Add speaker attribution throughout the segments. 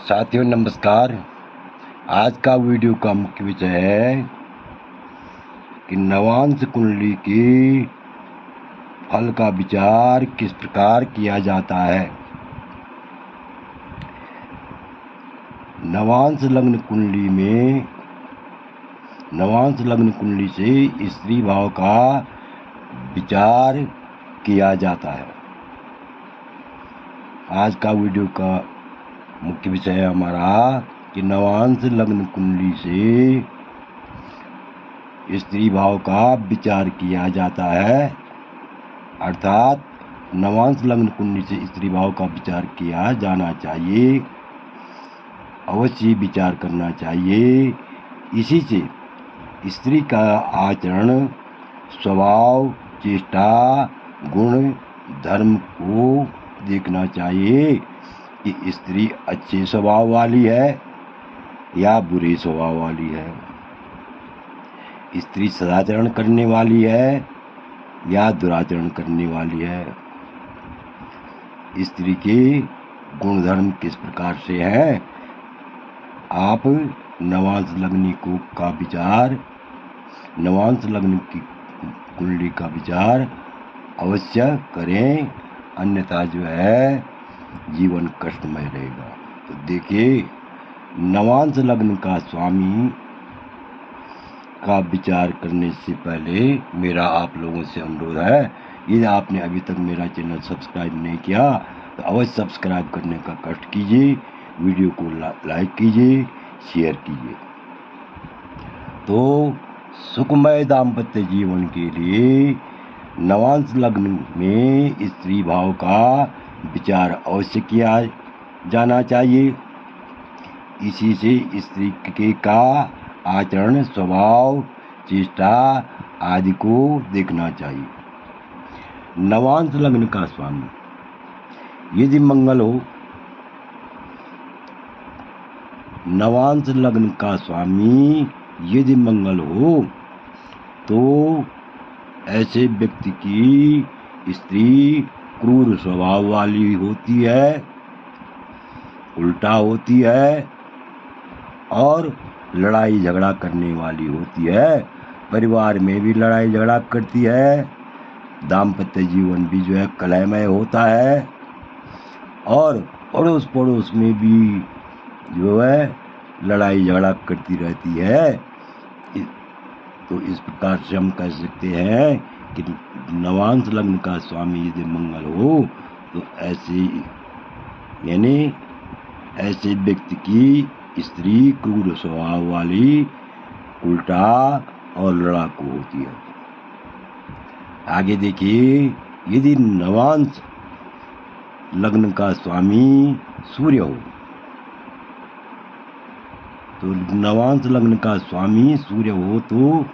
Speaker 1: साथियों नमस्कार। आज का वीडियो का मुख्य विषय है कि नवांश कुंडली की फल का विचार किस प्रकार किया जाता है। नवांश लग्न कुंडली से स्त्री भाव का विचार किया जाता है। आज का वीडियो का मुख्य विषय है हमारा कि नवांश लग्न कुंडली से स्त्री भाव का विचार किया जाता है, अर्थात नवांश लग्न कुंडली से स्त्री भाव का विचार किया जाना चाहिए, अवश्य विचार करना चाहिए। इसी से स्त्री का आचरण, स्वभाव, चेष्टा, गुण, धर्म को देखना चाहिए कि स्त्री अच्छे स्वभाव वाली है या बुरे स्वभाव वाली है, स्त्री सदाचरण करने वाली है या दुराचरण करने वाली है, स्त्री के गुण धर्म किस प्रकार से है। आप नवांश लग्न की कुंडली का विचार अवश्य करें, अन्यथा जो है जीवन कष्टमय रहेगा। तो देखिए, नवांश लग्न का स्वामी का विचार करने से पहले मेरा आप लोगों से अनुरोध है, यदि आपने अभी तक मेरा चैनल सब्सक्राइब नहीं किया तो अवश्य सब्सक्राइब करने का कष्ट कीजिए, वीडियो को लाइक कीजिए, शेयर कीजिए। तो सुखमय दाम्पत्य जीवन के लिए नवांश लग्न में स्त्री भाव का विचार अवश्य किया जाना चाहिए। इसी से स्त्री के का आचरण, स्वभाव, चेष्टा आदि को देखना चाहिए। नवांश लग्न का स्वामी यदि मंगल हो, नवांश लग्न का स्वामी यदि मंगल हो तो ऐसे व्यक्ति की स्त्री क्रूर स्वभाव वाली होती है, उल्टा होती है और लड़ाई झगड़ा करने वाली होती है। परिवार में भी लड़ाई झगड़ा करती है, दाम्पत्य जीवन भी जो है कलहमय होता है और पड़ोस में भी जो है लड़ाई झगड़ा करती रहती है। तो इस प्रकार से हम कह सकते हैं कि नवांश लग्न का स्वामी यदि मंगल हो तो ऐसे व्यक्ति की स्त्री क्रूर स्वभाव वाली, उल्टा और लड़ाकू होती है। आगे देखिए, यदि नवांश लग्न का स्वामी सूर्य हो तो नवांश लग्न का स्वामी सूर्य हो तो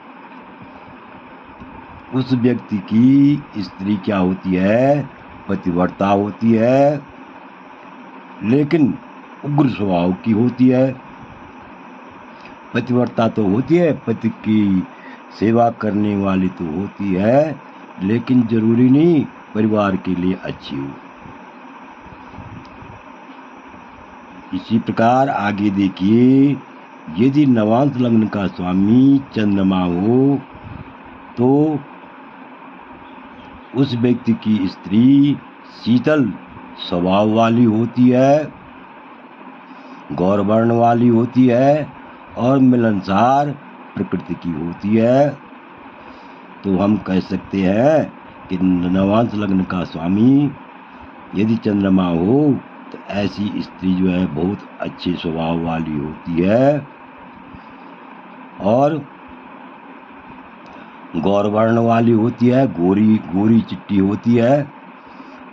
Speaker 1: उस व्यक्ति की स्त्री क्या होती है, पतिव्रता होती है, लेकिन उग्र स्वभाव की होती है। पतिव्रता तो होती है, पति की सेवा करने वाली तो होती है, लेकिन जरूरी नहीं परिवार के लिए अच्छी हो। इसी प्रकार आगे देखिए, यदि नवांश लग्न का स्वामी चंद्रमा हो तो उस व्यक्ति की स्त्री शीतल स्वभाव वाली होती है, गौरवर्ण वाली होती है और मिलनसार प्रकृति की होती है। तो हम कह सकते हैं कि नवांश लग्न का स्वामी यदि चंद्रमा हो तो ऐसी स्त्री जो है बहुत अच्छे स्वभाव वाली होती है और गौरवर्ण वाली होती है, गोरी चिट्टी होती है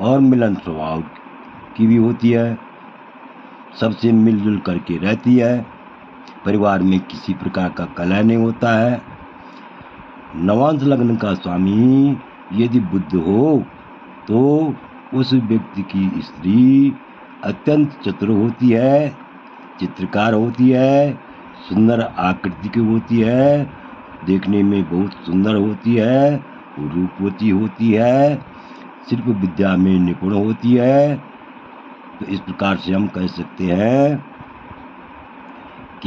Speaker 1: और मिलन स्वभाव की भी होती है, सबसे मिलजुल करके रहती है, परिवार में किसी प्रकार का कलह नहीं होता है। नवांश लग्न का स्वामी यदि बुध हो तो उस व्यक्ति की स्त्री अत्यंत चतुर होती है, चित्रकार होती है, सुंदर आकृति की होती है, देखने में बहुत सुंदर होती है, रूपवती होती है, शिल्प विद्या में निपुण होती है। तो इस प्रकार से हम कह सकते हैं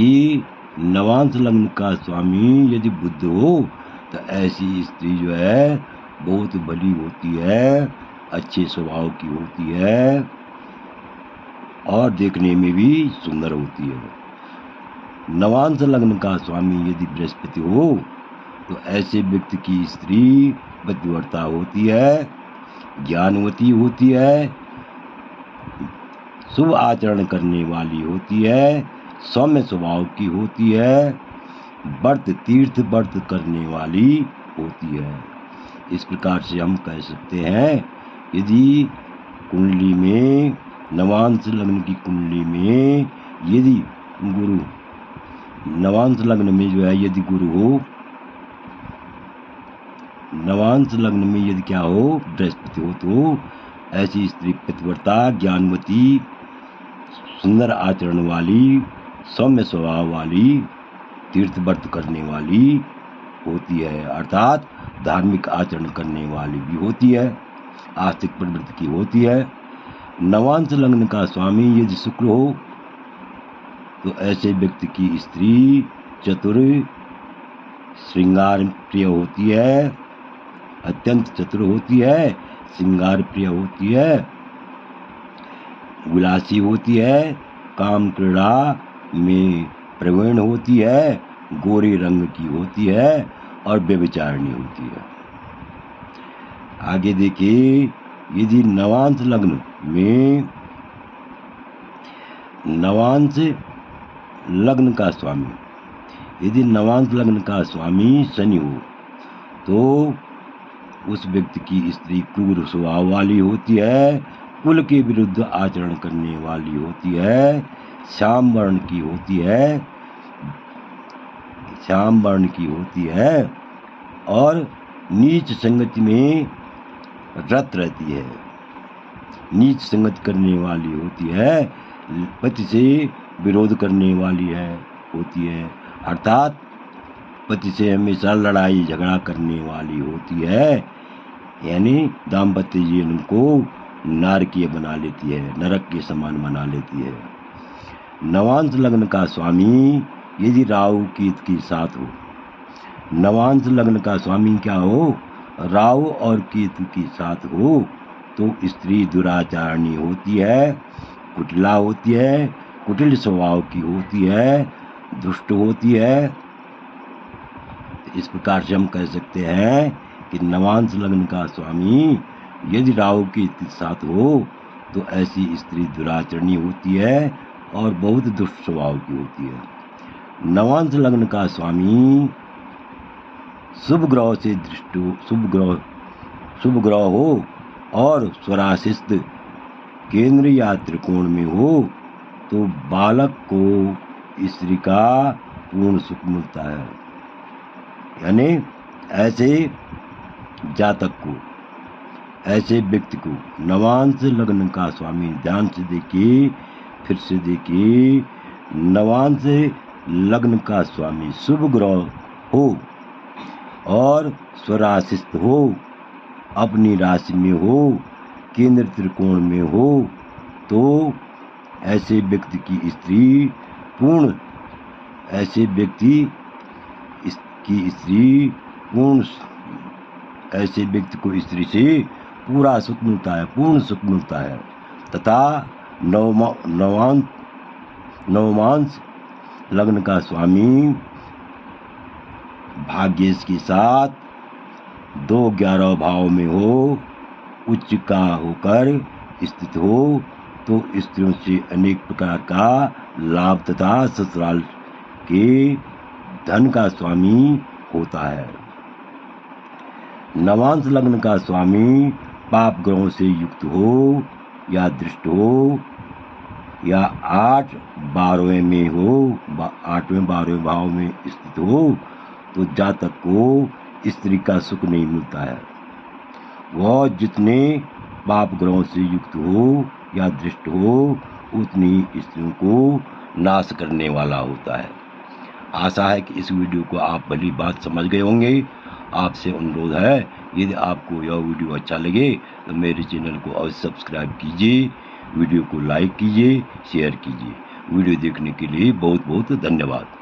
Speaker 1: कि नवांश लग्न का स्वामी यदि बुध हो तो ऐसी स्त्री जो है बहुत भली होती है, अच्छे स्वभाव की होती है और देखने में भी सुंदर होती है। नवांश लग्न का स्वामी यदि बृहस्पति हो तो ऐसे व्यक्ति की स्त्री पतिव्रता होती है, ज्ञानवती होती है, शुभ आचरण करने वाली होती है, सौम्य स्वभाव की होती है, तीर्थ व्रत करने वाली होती है। इस प्रकार से हम कह सकते हैं यदि कुंडली में नवांश लग्न की कुंडली में यदि गुरु नवांश लग्न में जो है यदि गुरु हो, नवांश लग्न में यदि क्या हो बृहस्पति हो तो ऐसी स्त्री पतिव्रता, ज्ञानवती, सुंदर आचरण वाली, सौम्य स्वभाव वाली, तीर्थ व्रत करने वाली होती है, अर्थात धार्मिक आचरण करने वाली भी होती है, आस्तिक प्रवृत्ति की होती है। नवांश लग्न का स्वामी यदि शुक्र हो तो ऐसे व्यक्ति की स्त्री चतुर, श्रृंगार प्रिय होती है, अत्यंत चतुर होती है, श्रृंगार प्रिय होती है, विलासी होती है, काम क्रीड़ा में प्रवीण होती है, गोरे रंग की होती है और व्यभिचारिणी होती है। आगे देखिए, यदि नवांश लग्न में नवांश लग्न का स्वामी यदि नवांश लग्न का स्वामी शनि हो तो उस व्यक्ति की स्त्री क्रूर स्वभाव वाली होती है, कुल के विरुद्ध आचरण करने वाली होती है, श्याम वर्ण की होती है और नीच संगति में रत रहती है, नीच संगत करने वाली होती है, पति से विरोध करने वाली होती है, अर्थात पति से हमेशा लड़ाई झगड़ा करने वाली होती है, यानी दाम्पत्य जीवन को नारकीय बना लेती है, नरक के समान बना लेती है। नवांश लग्न का स्वामी यदि राहु केतु के साथ हो, नवांश लग्न का स्वामी क्या हो, राहु और केतु के साथ हो तो स्त्री दुराचारणी होती है, कुटिला होती है, कुटिल स्वभाव की होती है, दुष्ट होती है। इस प्रकार से हम कह सकते हैं कि नवांश लग्न का स्वामी यदि राहु के साथ हो तो ऐसी स्त्री दुराचरणी होती है और बहुत दुष्ट स्वभाव की होती है। नवांश लग्न का स्वामी शुभ ग्रह से दृष्ट हो, शुभ ग्रह हो और स्वराशिस्त केंद्र या त्रिकोण में हो तो बालक को स्त्री का पूर्ण सुख मिलता है, यानी ऐसे जातक को, ऐसे व्यक्ति को नवांश लग्न का स्वामी, ध्यान से देखिए, फिर से देखिए, नवांश लग्न का स्वामी शुभ ग्रह हो और स्वराशिस्त हो, अपनी राशि में हो, केंद्र त्रिकोण में हो तो ऐसे व्यक्ति की स्त्री पूर्ण, ऐसे व्यक्ति को स्त्री से पूरा सुख मिलता है, पूर्ण सुख मिलता है। तथा नवमांश लग्न का स्वामी भाग्येश के साथ 2-11 भाव में हो, उच्च का होकर स्थित हो तो स्त्रियों से अनेक प्रकार का लाभ तथा ससुराल के धन का स्वामी होता है। नवांश लग्न का स्वामी पाप ग्रहों से युक्त हो या दृष्ट हो या 8-12 में हो, 8वें-12वें भाव में स्थित हो तो जातक को स्त्री का सुख नहीं मिलता है। वह जितने पाप ग्रहों से युक्त हो या दृष्ट हो उतनी स्त्रियों को नाश करने वाला होता है। आशा है कि इस वीडियो को आप भली बात समझ गए होंगे। आपसे अनुरोध है, यदि आपको यह वीडियो अच्छा लगे तो मेरे चैनल को अवश्य सब्सक्राइब कीजिए, वीडियो को लाइक कीजिए, शेयर कीजिए। वीडियो देखने के लिए बहुत बहुत धन्यवाद।